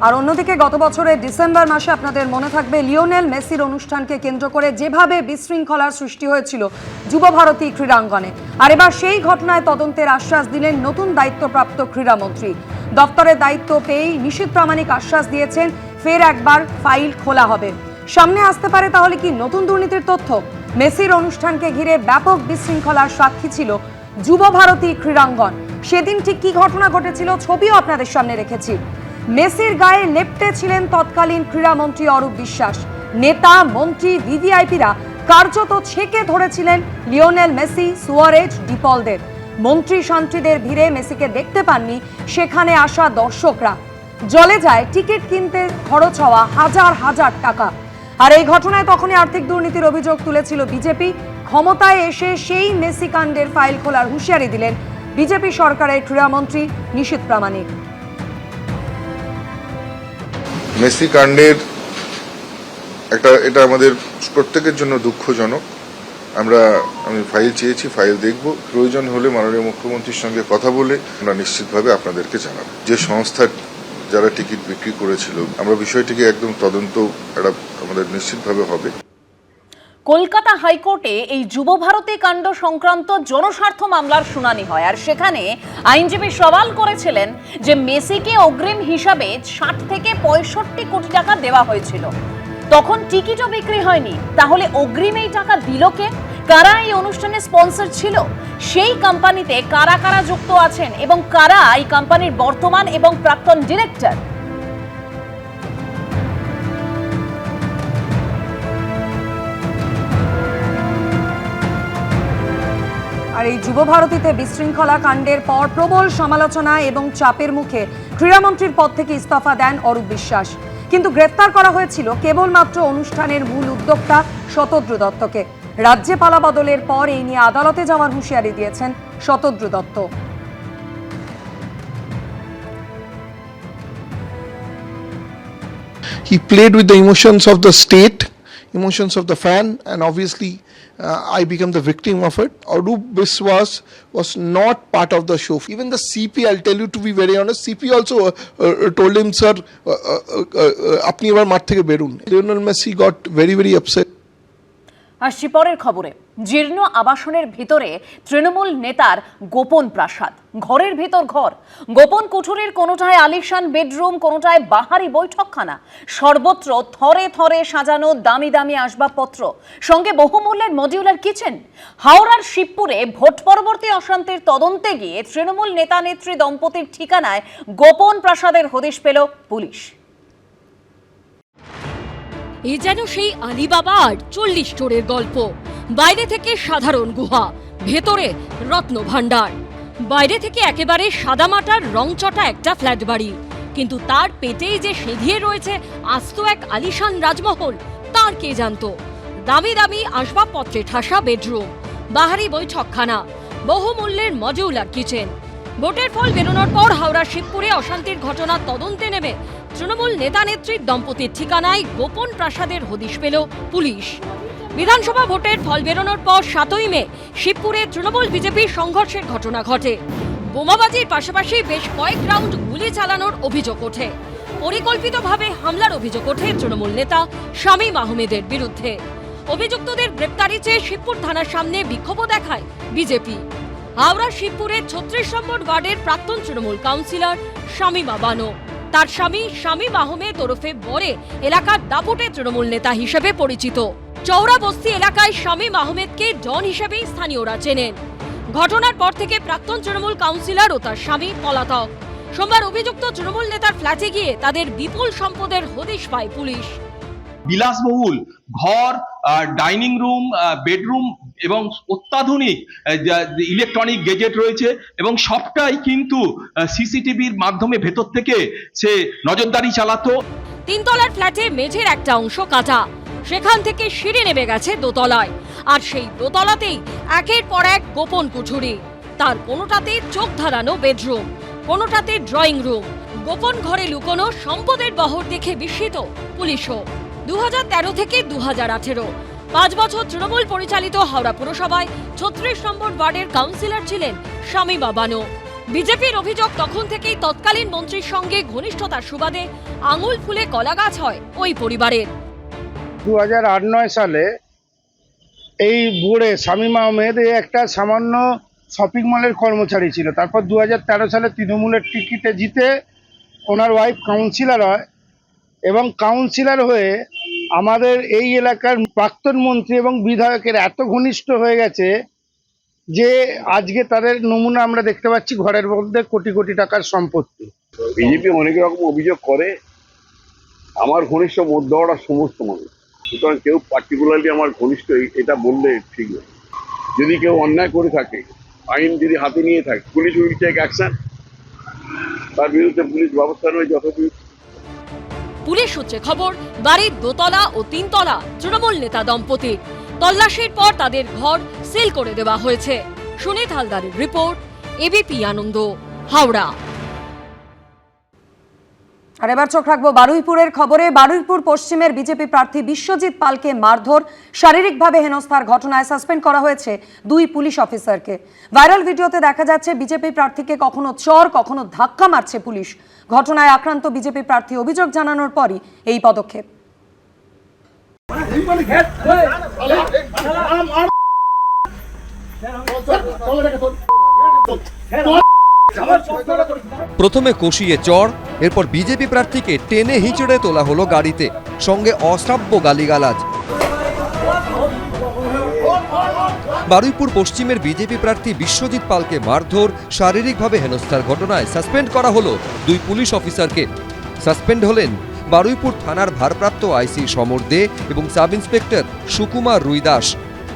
আর অন্যদিকে গত বছরের ডিসেম্বর মাসে আপনাদের মনে থাকবে লিওনেল মেসির অনুষ্ঠানকে কেন্দ্র করে যেভাবে বিশৃঙ্খলার সৃষ্টি হয়েছিল যুবভারতী ক্রীড়াঙ্গনে, আর এবার সেই ঘটনায় তদন্তের আশ্বাস দিলেন নতুন দায়িত্বপ্রাপ্ত ক্রীড়ামন্ত্রী। দপ্তরের দায়িত্ব পেয়েই নিশীথ প্রামাণিক আশ্বাস দিয়েছেন ফের একবার ফাইল খোলা হবে। সামনে আসতে পারে তাহলে কি নতুন দুর্নীতির তথ্য? মেসির অনুষ্ঠানকে ঘিরে ব্যাপক বিশৃঙ্খলার সাক্ষী ছিল যুবভারতী ক্রীড়াঙ্গন। সেদিন ঠিক কি ঘটনা ঘটেছিল ছবিও আপনাদের সামনে রেখেছি। মেসির গায়ে লেপ্টে ছিলেন তৎকালীন ক্রীড়ামন্ত্রী অরূপ বিশ্বাস। নেতা, মন্ত্রী, ভিভিআইপিরা কার্যত ছেকে ধরেছিলেন লিওনেল মেসি, সুয়ারেজ, ডিপলদের। মন্ত্রী শান্তিদের ভিড়ে মেসিকে দেখতে পাননি সেখানে আসা দর্শকরা। জলে যায় টিকিট কিনতে খরচ হওয়া হাজার হাজার টাকা। আর এই ঘটনায় তখনই আর্থিক দুর্নীতির অভিযোগ তুলেছিল বিজেপি। ক্ষমতায় এসে সেই মেসি কাণ্ডের ফাইল খোলার হুঁশিয়ারি দিলেন বিজেপি সরকারের ক্রীড়ামন্ত্রী নিশীথ প্রামাণিক। মেসি কাণ্ডের এটা আমাদের প্রত্যেকের জন্য দুঃখজনক। আমি ফাইল চেয়েছি, ফাইল দেখব, প্রয়োজন হলে মাননীয় মুখ্যমন্ত্রীর সঙ্গে কথা বলে আমরা নিশ্চিতভাবে আপনাদেরকে জানাবো। যে সংস্থার যারা টিকিট বিক্রি করেছিল, আমরা বিষয়টিকে একদম তদন্ত আমাদের নিশ্চিতভাবে হবে। কলকাতা হাইকোর্টে এই যুবভারতী কাণ্ড সংক্রান্ত জনস্বার্থ মামলার শুনানি হয়, আর সেখানে আইনজীবী সওয়াল করেছিলেন যে মেসিকে অগ্রিম হিসাবে 60 থেকে 65 কোটি টাকা দেওয়া হয়েছিল, তখন টিকিটও বিক্রি হয়নি। তাহলে অগ্রিম এই টাকা দিল কে? কারা এই অনুষ্ঠানে স্পন্সর ছিল? সেই কোম্পানিতে কারা কারা যুক্ত আছেন এবং কারা এই কোম্পানির বর্তমান এবং প্রাক্তন ডিরেক্টর? আর এই যুবভারতীতে বিশৃঙ্খলা কাণ্ডের পর প্রবল সমালোচনা এবং চাপের মুখে ক্রীড়ামন্ত্রীর পদ থেকে ইস্তফা দেন অরূপ বিশ্বাস। কিন্তু গ্রেফতার করা হয়েছিল কেবলমাত্র অনুষ্ঠানের মূল উদ্যোক্তা শতদ্রু দত্তকে। রাজ্যে পালা বদলের পর এই নিয়ে আদালতে যাওয়ার হুঁশিয়ারি দিয়েছেন Shatadru Dutta. He played with the emotions of the state, emotions of the fan, and obviously I became the victim of it. Arup Biswas was not part of the show. Even the CP, I'll tell you to be very honest, CP also told him, sir, apni ebar mat theke berun. Lionel Messi got very, very upset. আসছি পরের খবরে। জীর্ণ আবাসনের ভিতরে তৃণমূল নেতার গোপন প্রাসাদ, ঘরের ভিতর ঘর, গোপন কুঠুরির কোনোটায় আলিশান বেডরুম, কোনোটায় বাহারি বৈঠকখানা, সর্বত্র থরে থরে সাজানো দামি দামি আসবাবপত্র, সঙ্গে বহুমূল্যের মডিউলার কিচেন। হাওড়ার শিবপুরে ভোট পরবর্তী অশান্তির তদন্তে গিয়ে তৃণমূল নেতা নেত্রী দম্পতির ঠিকানায় গোপন প্রাসাদের হদিশ পেল পুলিশ। এ যেন সেই আলিবাবা আর 40 চোরের গল্প। বাইরে থেকে সাধারণ গুহা, ভেতরে রত্ন ভাণ্ডার। বাইরে থেকে একেবারে সাদামাটার রংচটা একটা ফ্ল্যাট বাড়ি, কিন্তু তার পেটেই যে সেঁধিয়ে রয়েছে আস্ত এক আলিশান রাজমহল, তার কে জানতো। দামি দামি আসবাবপত্রে ঠাসা বেডরুম, বাহারি বৈঠকখানা, বহুমূল্যের মডিউলার কিচেন। ভোটের ফল বেরোনোর পর হাওড়া শিবপুরে অশান্তির ঘটনা তদন্তে নেমে তৃণমূল নেতা নেত্রীর দম্পতির ঠিকানায় গোপন প্রাসাদের হদিশ পেল পুলিশ। বিধানসভা ভোটের ফল বেরোনোর পর 7ই মে শিবপুরে তৃণমূল বিজেপির সংঘর্ষের ঘটনা ঘটে। বোমাবাজির পাশাপাশি বেশ কয়েক রাউন্ড গুলি চালানোর অভিযোগ ওঠে। পরিকল্পিতভাবে হামলার অভিযোগ ওঠে তৃণমূল নেতা শামীম আহমেদের বিরুদ্ধে। অভিযুক্তদের গ্রেপ্তারি চেয়ে শিবপুর থানার সামনে বিক্ষোভও দেখায় বিজেপি। হাওড়া শিবপুরের 36 নম্বর ওয়ার্ডের প্রাক্তন তৃণমূল কাউন্সিলর শামীমা বানো, তার স্বামী শামীম আহমেদ ওরফে বরে এলাকার দাপুটে তৃণমূল নেতা হিসেবে পরিচিত। চৌরা বস্তি এলাকায় শামীম আহমেদকে ডন হিসেবেই স্থানীয়রা চেনেন। ঘটনার পর থেকে প্রাক্তন তৃণমূল কাউন্সিলর ও তার স্বামী পলাতক। সোমবার অভিযুক্ত তৃণমূল নেতার ফ্ল্যাটে গিয়ে তাদের বিপুল সম্পদের হদিশ পায় পুলিশ। বিলাসবহুল ঘর, ডাইনিং রুম, বেডরুম এবং অত্যাধুনিক ইলেকট্রনিক গেজেট রয়েছে, এবং সবটাই কিন্তু সিসিটিভির মাধ্যমে ভেতর থেকে সে নজরদারি চালাতো। 3 তলার ফ্ল্যাটে মেঝের একটা অংশ কাটা, সেখান থেকে সিঁড়ি নেমে গেছে দোতলায়, আর সেই দোতলাতেই একের পর এক গোপন কুঠুরি। তার কোনোটাতে চোখ ধাঁধানো বেডরুম, কোনোটাতে ড্রয়িং রুম। গোপন ঘরে লুকোনো সম্পদের বহর দেখে বিস্মিত পুলিশও। 2013 থেকে 2018 5 বছর তৃণমূল পরিচালিত হাওড়া পুরসভায় 36 নম্বর ওয়ার্ডের কাউন্সিলর ছিলেন শামীমা বানো। বিজেপির অভিযোগ তখন থেকেই তৎকালীন মন্ত্রীর সঙ্গে ঘনিষ্ঠতার সুবাদে আঙুল ফুলে কলাগাছ হয় ওই পরিবারের। 2008-9 সালে এই বোর্ডে শামীম আহমেদ একটা সামান্য শপিং মলের কর্মচারী ছিল। তারপর 2013 সালে তৃণমূলের টিকিটে জিতে ওনার ওয়াইফ কাউন্সিলর হয় এবং কাউন্সিলর হয়ে আমাদের এই এলাকার প্রাক্তন মন্ত্রী এবং বিধায়কের এত ঘনিষ্ঠ হয়ে গেছে যে আজকে তাদের নমুনা আমরা দেখতে পাচ্ছি, ঘরের মধ্যে কোটি কোটি টাকার সম্পত্তি। বিজেপি অনেক রকম অভিযোগ করে, আমার ঘনিষ্ঠ মধ্যহরা সমস্ত মানুষ, সুতরাং কেউ পার্টিকুলারলি আমার ঘনিষ্ঠ এটা বললে ঠিক নয়। যদি কেউ অন্যায় করে থাকে, আইন যদি হাতে নিয়ে থাকে, পুলিশ উইল টেক অ্যাকশন, তার বিরুদ্ধে পুলিশ ব্যবস্থা নেবে যথাযথ। পুলিশ সূত্রে খবর, বাড়ির দোতলা ও তিনতলা তৃণমূল নেতা দম্পতির। তল্লাশির পর তাদের ঘর সিল করে দেওয়া হয়েছে। সুনীত হালদারের রিপোর্ট, এবিপি আনন্দ, হাওড়া। আর এবার চোখ রাখবো বারুইপুরের খবরে। বারুইপুর পশ্চিমের বিজেপি প্রার্থী বিশ্বজিৎ পালকে মারধর, শারীরিকভাবে হেনস্থার ঘটনায় সাসপেন্ড করা হয়েছে 2 পুলিশ অফিসারকে। ভাইরাল ভিডিওতে দেখা যাচ্ছে বিজেপি প্রার্থীকে কখনো চর কখনো ধাক্কা মারছে পুলিশ। ঘটনায় আক্রান্ত বিজেপি প্রার্থী অভিযোগ জানানোর পরই এই পদক্ষেপ। প্রথমে কষিয়ে চড়, এরপর বিজেপি প্রার্থীকে টেনে হিঁচড়ে তোলা হলো গাড়িতে, সঙ্গে অশ্রাব্য গালিগালাজ। বারুইপুর পশ্চিমের বিজেপি প্রার্থী বিশ্বজিৎ পালকে মারধর, শারীরিকভাবে হেনস্থার ঘটনায় সাসপেন্ড করা হলো 2 পুলিশ অফিসারকে। সাসপেন্ড হলেন বারুইপুর থানার ভারপ্রাপ্ত আইসি সমর দে এবং সাব ইন্সপেক্টর সুকুমার রুইদাস।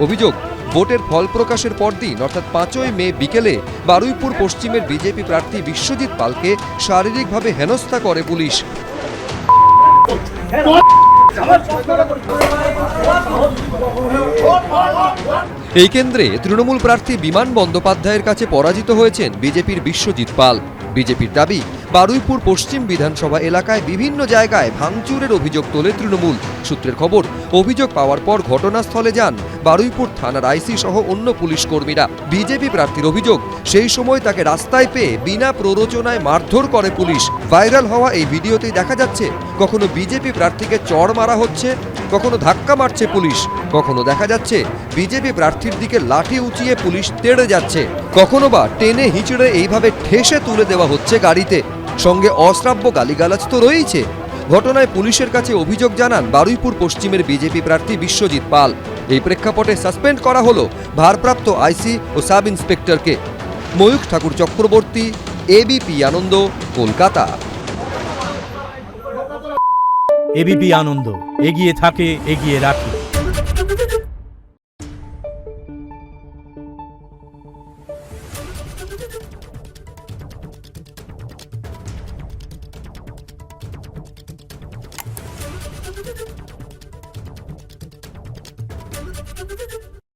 অভিযোগ, ভোটের ফল প্রকাশের পরদিন অর্থাৎ 5ই মে বিকেলে বারুইপুর পশ্চিমের বিজেপি প্রার্থী বিশ্বজিৎ পালকে শারীরিকভাবে হেনস্থা করে পুলিশ। এই কেন্দ্রে তৃণমূল প্রার্থী বিমান বন্দ্যোপাধ্যায়ের কাছে পরাজিত হয়েছেন বিজেপির বিশ্বজিৎ পাল। বিজেপির দাবি, বারুইপুর পশ্চিম বিধানসভা এলাকায় বিভিন্ন জায়গায় ভাঙচুরের অভিযোগ তোলে তৃণমূল। সূত্রের খবর, অভিযোগ পাওয়ার পর ঘটনাস্থলে যান বারুইপুর থানার আইসি সহ অন্য পুলিশ কর্মীরা। বিজেপি প্রার্থীর অভিযোগ, সেই সময় তাকে রাস্তায় পেয়ে বিনা প্ররোচনায় মারধর করে পুলিশ। ভাইরাল হওয়া এই ভিডিওতেই দেখা যাচ্ছে কখনো বিজেপি প্রার্থীকে চড় মারা হচ্ছে, কখনো ধাক্কা মারছে পুলিশ, কখনো দেখা যাচ্ছে বিজেপি প্রার্থীর দিকে লাঠি উঁচিয়ে পুলিশ তেড়ে যাচ্ছে, কখনো বা টেনে হিঁচড়ে এইভাবে ঠেসে তুলে দেওয়া হচ্ছে গাড়িতে, সঙ্গে অশ্রাব্য গালিগালাজ তো রয়েছে। ঘটনায় পুলিশের কাছে অভিযোগ জানান বারুইপুর পশ্চিমের বিজেপি প্রার্থী বিশ্বজিৎ পাল। এই প্রেক্ষাপটে সাসপেন্ড করা হলো ভারপ্রাপ্ত আইসি ও সাব ইন্সপেক্টরকে। ময়ূখ ঠাকুর চক্রবর্তী, এবিপি আনন্দ, কলকাতা। এবিপি আনন্দ, এগিয়ে থাকে, এগিয়ে রাখে।